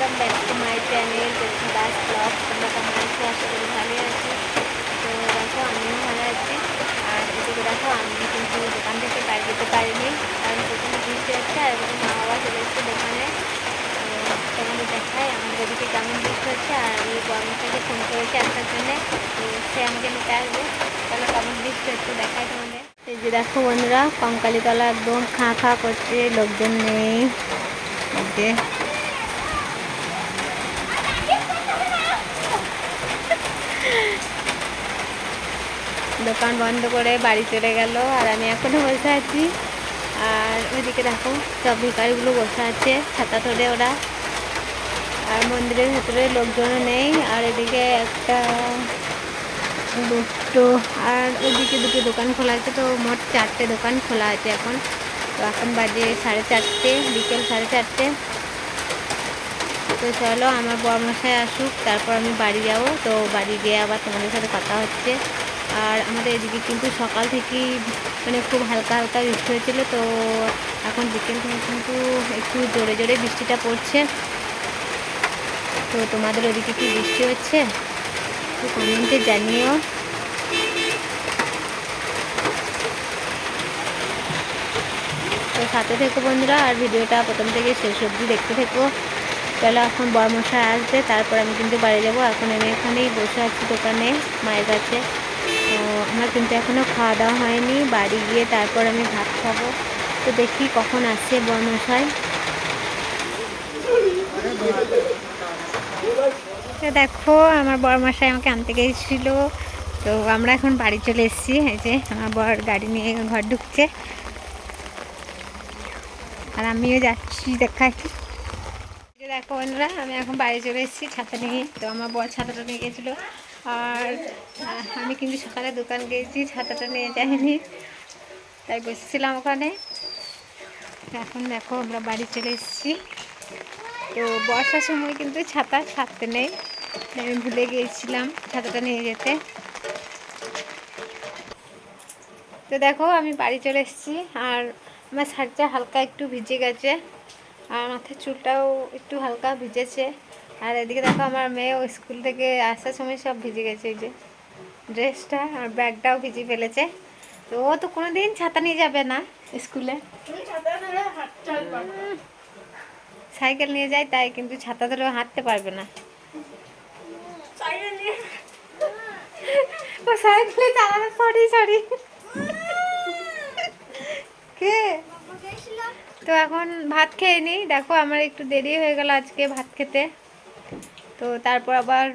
Welcome back to my channel Das blog. তোমরা কেমন আছো? আশা করি ভালোই আছি। তো দেখো আমিও ভালো আছি। আর এদিকে দেখো আমি কিন্তু দোকান থেকে বাড়ি যেতে পারিনি, কারণ প্রথমে বৃষ্টি হচ্ছে আর এদিকে মা বাবা চলে এসছে দোকানে। তোমাদের দেখায় আমাদের এদিকে কেমন বৃষ্টি হচ্ছে। আর আমি বর্মশাইকে ফোন করেছি আসার জন্যে, তো সে আমাকে নিতে আসবে। তাহলে কেমন বৃষ্টি হচ্ছে দেখায় তোমাদের। এই যে দেখো বন্ধুরা, কঙ্কালীতলা একদম খাঁ খাঁ করছে, লোকজন নেই। যে দোকান বন্ধ করে বাড়ি চলে গেল, আর আমি এখনো বসে আছি। আর ওইদিকে দেখো সব ভিখারিগুলো বসে আছে ছাতা ধরে ওরা। আর মন্দিরের ভেতরে লোকজনও নেই। আর এদিকে একটা দুটো আর ওইদিকে দুটো দোকান খোলা আছে। তো মোট 4টে দোকান খোলা আছে এখন। তো এখন বাজে 4:30, বিকেল 4:30। তো চলো আমার বরমশাই আসুক, তারপর আমি বাড়ি যাব। তো বাড়ি গিয়ে আবার তোমাদের সাথে কথা হচ্ছে। আর আমাদের এদিকে কিন্তু সকাল থেকেই মানে খুব হালকা হালকা বৃষ্টি হয়েছিল। তো এখন বিকেল থেকে কিন্তু একটু জোরে জোরে বৃষ্টিটা পড়ছে। তো তোমাদের ওদিকে কি বৃষ্টি হচ্ছে তো কমেন্টে জানিও। তো সাথে থেকো বন্ধুরা, আর ভিডিওটা প্রথম থেকে শেষ অবধি দেখতে থেকো। চলো এখন বরমশাই আসবে, তারপর আমি কিন্তু বাড়ি যাব। এখন আমি এখানেই বসে আছি দোকানে মায়ের কাছে। তো আমার কিন্তু এখনও খাওয়া দাওয়া হয়নি, বাড়ি গিয়ে তারপর আমি ভাত খাবো। তো দেখি কখন আসছে বরমশাই। তো দেখো আমার বরমশাই আমাকে আনতে গিয়েছিল। তো আমরা এখন বাড়ি চলে এসেছি। এই যে আমার বর গাড়ি নিয়ে ঘর ঢুকছে, আর আমিও যাচ্ছি দেখাই। দেখো বন্ধুরা, আমি এখন বাড়ি চলে এসেছি ছাতা নিয়ে। তো আমার বর ছাতাটা নিয়ে গেছিলো, আর আমি কিন্তু সকালে দোকান গিয়েছি, ছাতাটা নিয়ে যাইনি, তাই বসেছিলাম ওখানে। এখন দেখো আমরা বাড়ি চলে এসেছি। তো বর্ষার সময় কিন্তু ছাতা ছাড়তে নেই, আমি ভুলে গিয়েছিলাম ছাতাটা নিয়ে যেতে। তো দেখো আমি বাড়ি চলে এসেছি, আর আমার শাড়িটা হালকা একটু ভিজে গেছে, আর মাথার চুলটাও একটু হালকা ভিজেছে। আর এদিকে দেখো আমার মেয়েও স্কুল থেকে আসার সময় সব ভিজে গেছে, এই যে ড্রেসটা আর ব্যাগটাও ভিজে ফেলেছে। তো ও তো কোনো দিন ছাতা নিয়ে যাবে না স্কুলে, সাইকেল নিয়ে যায়, তাই কিন্তু ছাতা ধরেও হাঁটতে পারবে না। ও সাইকেলে চালাবে, সরি সরি। কে? তো এখন ভাত খেয়ে নিই। দেখো আমার একটু দেরি হয়ে গেল আজকে ভাত খেতে। তো তারপর আবার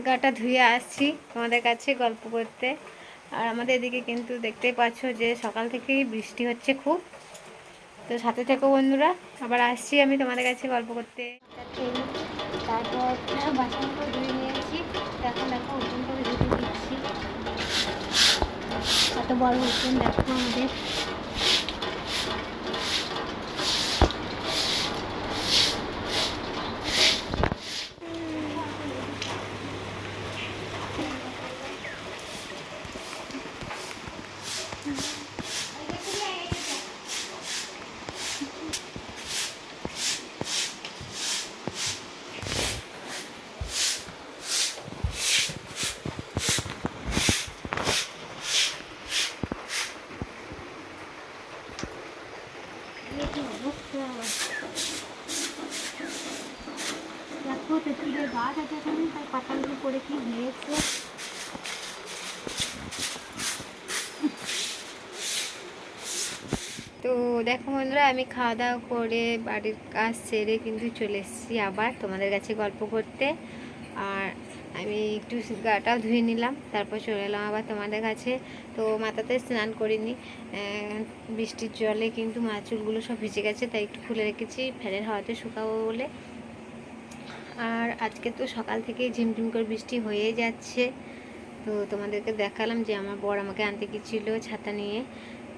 গাটা ধুয়ে আসছি তোমাদের কাছে গল্প করতে। আর আমাদের এদিকে কিন্তু দেখতেই পাচ্ছ যে সকাল থেকেই বৃষ্টি হচ্ছে খুব। তো সাথে থেকো বন্ধুরা, আবার আসছি আমি তোমাদের কাছে গল্প করতে। তারপর বাসনগুলো ধুয়ে নিয়েছি। এখন দেখো উঠোন করে ধুতে দিচ্ছি। কত বড় উঠোন দেখো আমাদের। দেখো তেঁতুলের গাছ আছে এখানে, তার পাতাগুলো পড়ে কি হয়েছে। তো দেখো বন্ধুরা, আমি খাওয়া দাওয়া করে বাড়ির কাজ সেরে কিন্তু চলে এসেছি আবার তোমাদের কাছে গল্প করতে। আর আমি একটু গাটাও ধুয়ে নিলাম, তারপর চলে এলাম আবার তোমাদের কাছে। তো মাথাতে স্নান করিনি, বৃষ্টির জলে কিন্তু মাথা চুলগুলো সব ভিজে গেছে, তাই একটু খুলে রেখেছি ফ্যানের হাওয়াতে শুকাবো বলে। আর আজকে তো সকাল থেকেই ঝিমঝিম করে বৃষ্টি হয়ে যাচ্ছে। তো তোমাদেরকে দেখালাম যে আমার বর আমাকে আনতে গিয়েছিলো ছাতা নিয়ে।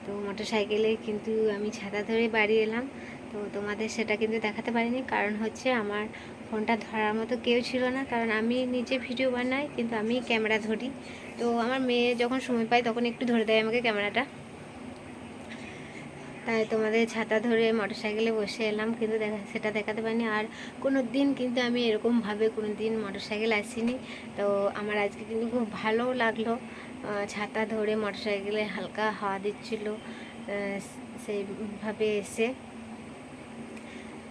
তো মোটর সাইকেলে কিন্তু আমি ছাতা ধরে বাড়ি এলাম। তো তোমাদের সেটা কিন্তু দেখাতে পারিনি, কারণ হচ্ছে আমার ফোনটা ধরার মতো কেউ ছিল না, কারণ আমি নিজে ভিডিও বানাই কিন্তু আমি ক্যামেরা ধরি। তো আমার মেয়ে যখন সময় পায় তখন একটু ধরে দেয় আমাকে ক্যামেরাটা। তাই তোমাদের ছাতা ধরে মোটরসাইকেলে বসে এলাম, কিন্তু সেটা দেখাতে পারিনি। আর কোনো দিন কিন্তু আমি এরকমভাবে কোনো দিন মোটরসাইকেল আসিনি। তো আমার আজকে কিন্তু খুব ভালোও লাগলো, ছাতা ধরে মোটরসাইকেলে হালকা হাওয়া দিচ্ছিলো সেইভাবে এসে।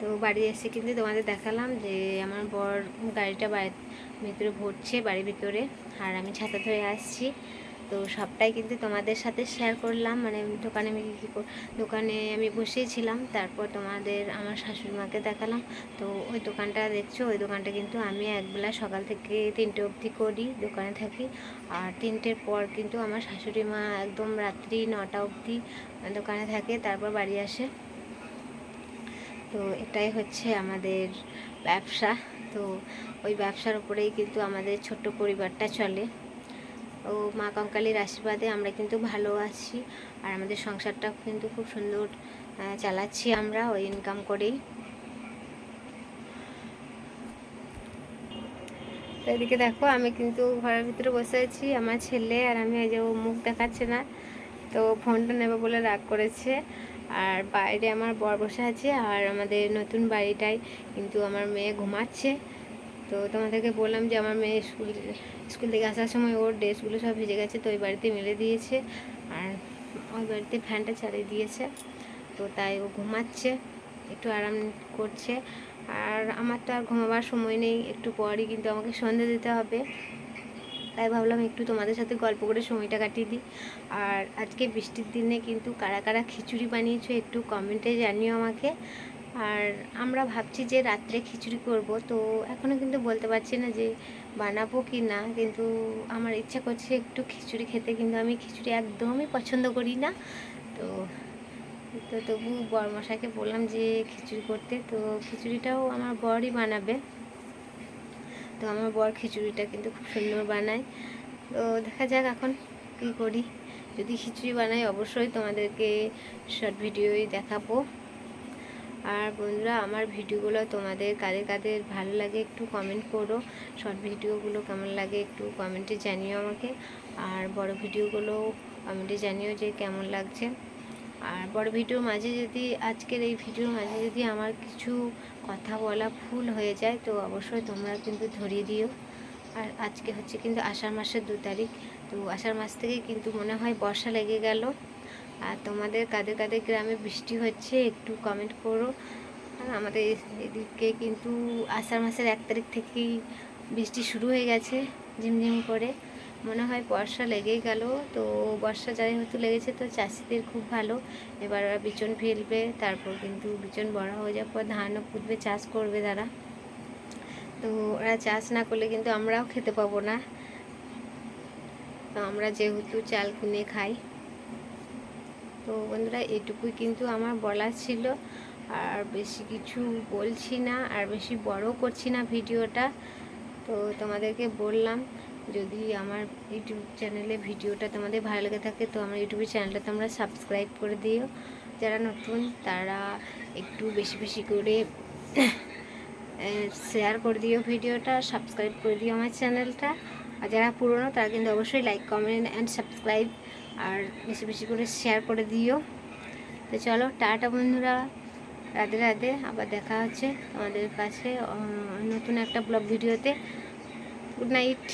তো বাড়ি এসে কিন্তু তোমাদের দেখালাম যে আমার বর গাড়িটা ভিতরে ভরছে বাড়ির ভিতরে, আর আমি ছাতা ধরে আসছি। তো সবটাই কিন্তু তোমাদের সাথে শেয়ার করলাম। মানে দোকানে আমি বসেছিলাম, তারপর তোমাদের আমার শাশুড়ি মাকে দেখালাম। তো ওই দোকানটা দেখছো, ওই দোকানটা কিন্তু আমি একবেলা সকাল থেকে 3টে অবধি করি, দোকানে থাকি। আর 3টের পর কিন্তু আমার শাশুড়ি মা একদম রাত্রি 9টা অবধি দোকানে থাকে, তারপর বাড়ি আসে। তো এটাই হচ্ছে আমাদের ব্যবসা। তো ওই ব্যবসার উপরেই কিন্তু আমাদের ছোট্ট পরিবারটা চলে। ও মা কঙ্কালীর আশীর্বাদে আমরা কিন্তু ভালো আছি, আর আমাদের সংসারটা কিন্তু খুব সুন্দর চালাচ্ছি আমরা ওই ইনকাম করেই। তো এদিকে দেখো আমি কিন্তু ঘরের ভিতরে বসে আছি, আমার ছেলে আর আমি, এই যে ও মুখ দেখাচ্ছে না, তো ফোনটা নেবে বলে রাগ করেছে। আর বাইরে আমার বর বসে আছে, আর আমাদের নতুন বাড়িটায় কিন্তু আমার মেয়ে ঘুমাচ্ছে। তো তোমাদেরকে বললাম যে আমার মেয়ে স্কুল থেকে আসার সময় ওর ড্রেসগুলো সব ভিজে গেছে, তো ওই বাড়িতে মেলে দিয়েছে, আর ওই বাড়িতে ফ্যানটা চালিয়ে দিয়েছে। তো তাই ও ঘুমাচ্ছে, একটু আরাম করছে। আর আমার তো আর ঘুমাবার সময় নেই, একটু পরই কিন্তু আমাকে সন্ধে দিতে হবে। তাই ভাবলাম একটু তোমাদের সাথে গল্প করে সময়টা কাটিয়ে দিই। আর আজকে বৃষ্টির দিনে কিন্তু কারা কারা খিচুড়ি বানিয়েছো একটু কমেন্টে জানিও আমাকে। আর আমরা ভাবছি যে রাত্রে খিচুড়ি করব, তো এখনও কিন্তু বলতে পারছি না যে বানাবো কি না, কিন্তু আমার ইচ্ছা করছে একটু খিচুড়ি খেতে। কিন্তু আমি খিচুড়ি একদমই পছন্দ করি না। তো তো তবু বরমশাইকে বললাম যে খিচুড়ি করতে, তো খিচুড়িটাও আমার বরই বানাবে। তো আমার বর খিচুড়িটা কিন্তু খুব সুন্দর বানায়। তো দেখা যাক এখন কী করি। যদি খিচুড়ি বানাই অবশ্যই তোমাদেরকে শর্ট ভিডিওই দেখাবো। আর বন্ধুরা, আমার ভিডিওগুলো তোমাদের কাদের কাদের ভালো লাগে একটু কমেন্ট করো। শর্ট ভিডিওগুলো কেমন লাগে একটু কমেন্টে জানিও আমাকে। আর বড় ভিডিওগুলো কমেন্টে জানিও যে কেমন লাগছে। আর বড় ভিডিওর মাঝে যদি, আজকের এই ভিডিওর মাঝে যদি আমার কিছু কথা বলা ভুল হয়ে যায়, তো অবশ্যই তোমরা কিন্তু ধরিয়ে দিও। আর আজকে হচ্ছে কিন্তু আষাঢ় মাসের 2 তারিখ। তো আষাঢ় মাস থেকে কিন্তু মনে হয় বর্ষা লেগে গেল। আর তোমাদের কাদের কাদের গ্রামে বৃষ্টি হচ্ছে একটু কমেন্ট করো। আর আমাদের এদিকে কিন্তু আষাঢ় মাসের 1 তারিখ থেকেই বৃষ্টি শুরু হয়ে গেছে ঝিমঝিম করে, মনে হয় বর্ষা লেগেই গেল। তো বর্ষা যাই হয়তো লেগেছে, তো চাষিদের খুব ভালো। এবার ওরা বিচন ফেলবে, তারপর কিন্তু বিচন বড় হয়ে যাওয়ার পর ধানও পুঁতবে, চাষ করবে তারা। তো ওরা চাষ না করলে কিন্তু আমরাও খেতে পাবো না। তো আমরা যেহেতু চাল কিনে খাই। তো বন্ধুরা, এটুকুই কিন্তু আমার বলার ছিল, আর বেশি কিছু বলছি না, আর বেশি বড় করছি না ভিডিওটা। তো তোমাদেরকে বললাম, যদি আমার ইউটিউব চ্যানেলে ভিডিওটা তোমাদের ভালো লেগে থাকে, তো আমার ইউটিউব চ্যানেলটা তোমরা সাবস্ক্রাইব করে দিও। যারা নতুন তারা একটু বেশি বেশি করে শেয়ার করে দিও ভিডিওটা, সাবস্ক্রাইব করে দিও আমার চ্যানেলটা। আর যারা পুরনো তারা কিন্তু অবশ্যই লাইক, কমেন্ট অ্যান্ড সাবস্ক্রাইব আর বেশি বেশি করে শেয়ার করে দিও। তো চলো, টাটা বন্ধুরা, রাধে রাধে। আবার দেখা হচ্ছে তোমাদের কাছে নতুন একটা ব্লগ ভিডিওতে। Good night.